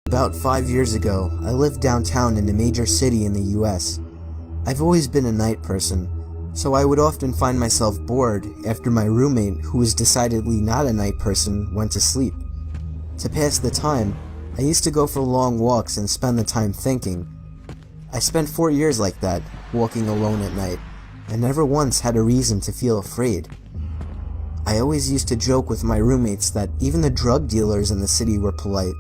About 5 years ago, I lived downtown in a major city in the US. I've always been a night person, so I would often find myself bored after my roommate, who was decidedly not a night person, went to sleep. To pass the time, I used to go for long walks and spend the time thinking. I spent 4 years like that, walking alone at night, and never once had a reason to feel afraid. I always used to joke with my roommates that even the drug dealers in the city were polite.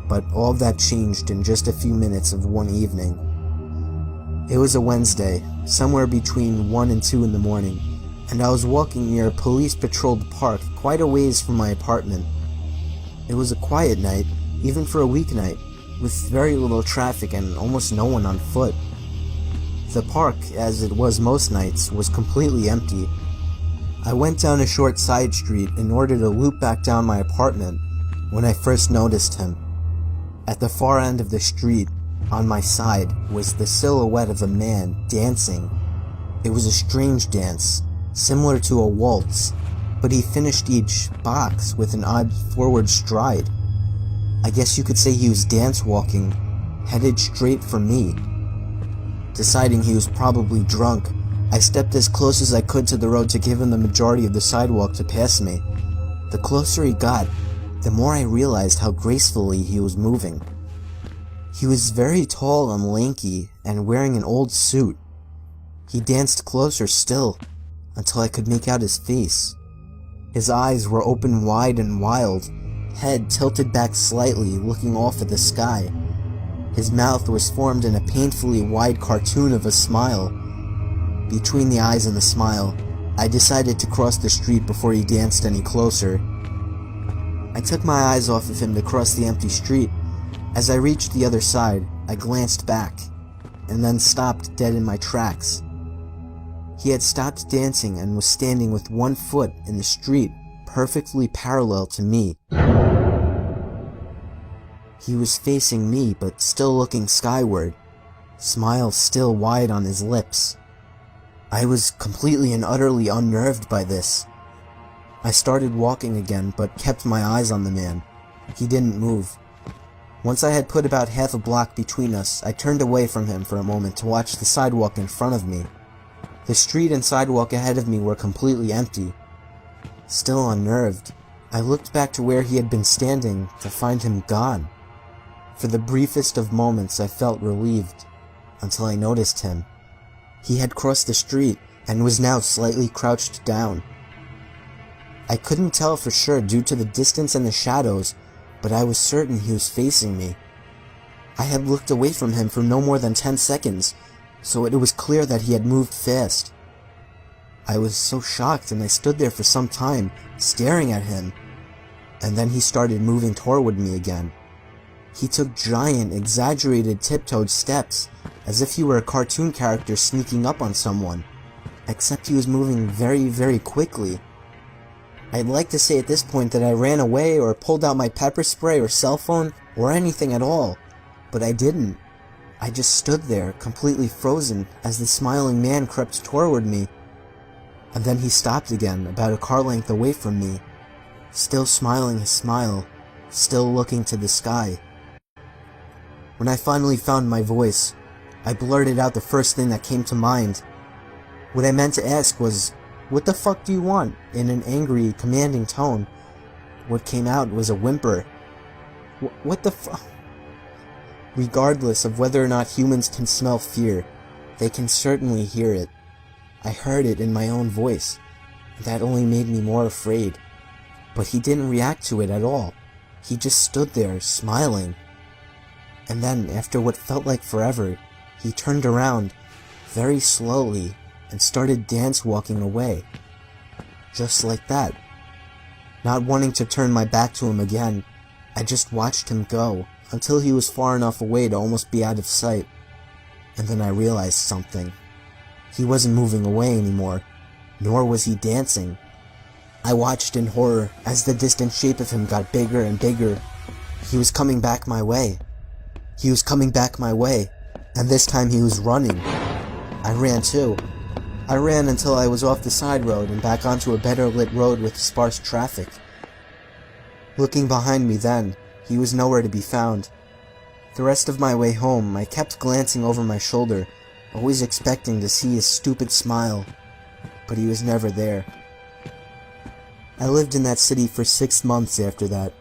But all that changed in just a few minutes of one evening. It was a Wednesday, somewhere between 1 and 2 in the morning, and I was walking near a police-patrolled park quite a ways from my apartment. It was a quiet night, even for a weeknight, with very little traffic and almost no one on foot. The park, as it was most nights, was completely empty. I went down a short side street in order to loop back down my apartment when I first noticed him. At the far end of the street, on my side, was the silhouette of a man dancing. It was a strange dance, similar to a waltz, but he finished each box with an odd forward stride. I guess you could say he was dance walking, headed straight for me. Deciding he was probably drunk, I stepped as close as I could to the road to give him the majority of the sidewalk to pass me. The closer he got, the more I realized how gracefully he was moving. He was very tall and lanky and wearing an old suit. He danced closer still, until I could make out his face. His eyes were open wide and wild, head tilted back slightly, looking off at the sky. His mouth was formed in a painfully wide cartoon of a smile. Between the eyes and the smile, I decided to cross the street before he danced any closer. I took my eyes off of him to cross the empty street. As I reached the other side, I glanced back, and then stopped dead in my tracks. He had stopped dancing and was standing with one foot in the street, perfectly parallel to me. He was facing me, but still looking skyward, smile still wide on his lips. I was completely and utterly unnerved by this. I started walking again, but kept my eyes on the man. He didn't move. Once I had put about half a block between us, I turned away from him for a moment to watch the sidewalk in front of me. The street and sidewalk ahead of me were completely empty. Still unnerved, I looked back to where he had been standing to find him gone. For the briefest of moments I felt relieved, until I noticed him. He had crossed the street and was now slightly crouched down. I couldn't tell for sure due to the distance and the shadows, but I was certain he was facing me. I had looked away from him for no more than 10 seconds, so it was clear that he had moved fast. I was so shocked, and I stood there for some time, staring at him, and then he started moving toward me again. He took giant, exaggerated tiptoed steps, as if he were a cartoon character sneaking up on someone, except he was moving very, very quickly. I'd like to say at this point that I ran away or pulled out my pepper spray or cell phone or anything at all, but I didn't. I just stood there, completely frozen, as the smiling man crept toward me. And then he stopped again, about a car length away from me, still smiling his smile, still looking to the sky. When I finally found my voice, I blurted out the first thing that came to mind. What I meant to ask was, "What the fuck do you want?" in an angry, commanding tone. What came out was a whimper. What the fuck? Regardless of whether or not humans can smell fear, they can certainly hear it. I heard it in my own voice, and that only made me more afraid. But he didn't react to it at all. He just stood there, smiling. And then, after what felt like forever, he turned around, very slowly, and started dance-walking away. Just like that. Not wanting to turn my back to him again, I just watched him go, until he was far enough away to almost be out of sight. And then I realized something. He wasn't moving away anymore, nor was he dancing. I watched in horror as the distant shape of him got bigger and bigger. He was coming back my way. He was coming back my way, and this time he was running. I ran too. I ran until I was off the side road and back onto a better lit road with sparse traffic. Looking behind me then, He was nowhere to be found. The rest of my way home, I kept glancing over my shoulder, always expecting to see his stupid smile, but he was never there. I lived in that city for 6 months after that,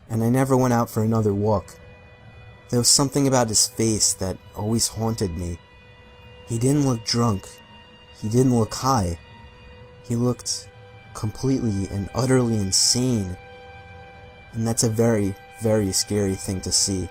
and I never went out for another walk. There was something about his face that always haunted me. He didn't look drunk. He didn't look high. He looked completely and utterly insane. And that's a very, very scary thing to see.